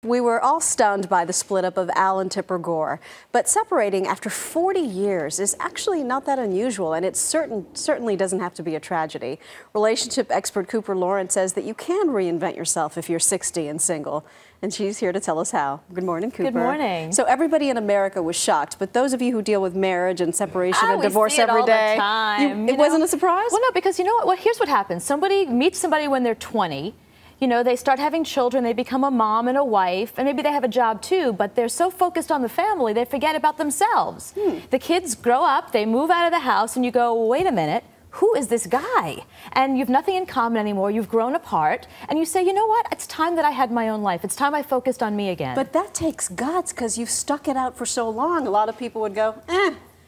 We were all stunned by the split up of Al and Tipper Gore, but separating after 40 years is actually not that unusual, and it certainly doesn't have to be a tragedy. Relationship expert Cooper Lawrence says that you can reinvent yourself if you're 60 and single, and she's here to tell us how. Good morning, Cooper. Good morning. So everybody in America was shocked, but those of you who deal with marriage and separation and divorce every day, it wasn't a surprise? Well, no, because you know what? Well, here's what happens. Somebody meets somebody when they're 20. You know, they start having children, they become a mom and a wife, and maybe they have a job too, but they're so focused on the family, they forget about themselves. The kids grow up, they move out of the house, and you go, wait a minute, who is this guy? And you've nothing in common anymore, you've grown apart, and you say, you know what, it's time that I had my own life. It's time I focused on me again. But that takes guts, because you've stuck it out for so long. A lot of people would go,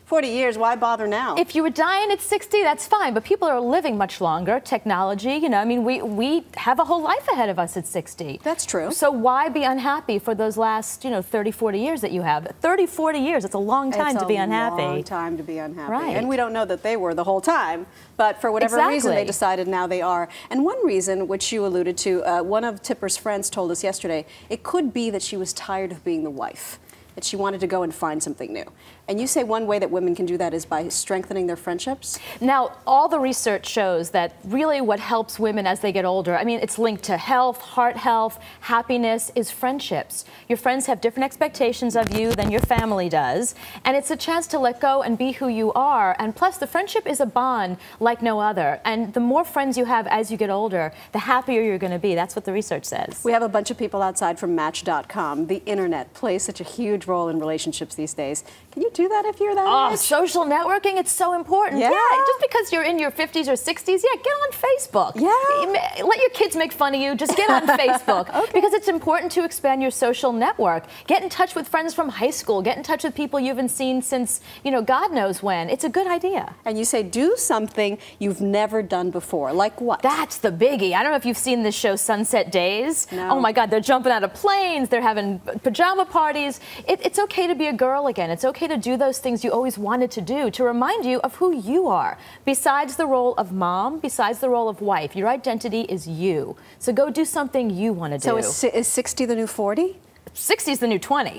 40 years, why bother now? If you were dying at 60, that's fine, but people are living much longer. Technology, you know, I mean, we have a whole life ahead of us at 60. That's true. So why be unhappy for those last, 30, 40 years that you have? 30, 40 years, it's a long time to be unhappy. It's a long time to be unhappy. Right. And we don't know that they were the whole time, but for whatever reason they decided now they are. And one reason, which you alluded to, one of Tipper's friends told us yesterday, it could be that she was tired of being the wife, that she wanted to go and find something new. And you say one way that women can do that is by strengthening their friendships? Now, all the research shows that really what helps women as they get older, I mean, it's linked to health, heart health, happiness, is friendships. Your friends have different expectations of you than your family does, and it's a chance to let go and be who you are. And plus, the friendship is a bond like no other. And the more friends you have as you get older, the happier you're going to be. That's what the research says. We have a bunch of people outside from Match.com. The internet plays such a huge role in relationships these days. Can you do that if you're that age? Social networking, it's so important. Yeah. Just because you're in your 50s or 60s, get on Facebook. Yeah. Let your kids make fun of you. Just get on Facebook. Because it's important to expand your social network. Get in touch with friends from high school. Get in touch with people you haven't seen since, God knows when. It's a good idea. And you say do something you've never done before. Like what? That's the biggie. I don't know if you've seen this show, Sunset Days. No. Oh my God, they're jumping out of planes. They're having pajama parties. It's okay to be a girl again. It's okay to do those things you always wanted to do, to remind you of who you are. Besides the role of mom, besides the role of wife, your identity is you. So go do something you want to do. So is 60 the new 40? 60 is the new 20.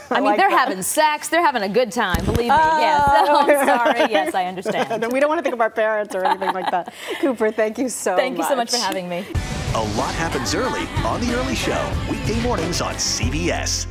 I mean, they're having sex, they're having a good time, believe me. Yes, I'm sorry. Yes, I understand. We don't want to think of our parents or anything like that. Cooper, thank you so much. Thank you so much for having me. A lot happens early on The Early Show, weekday mornings on CBS.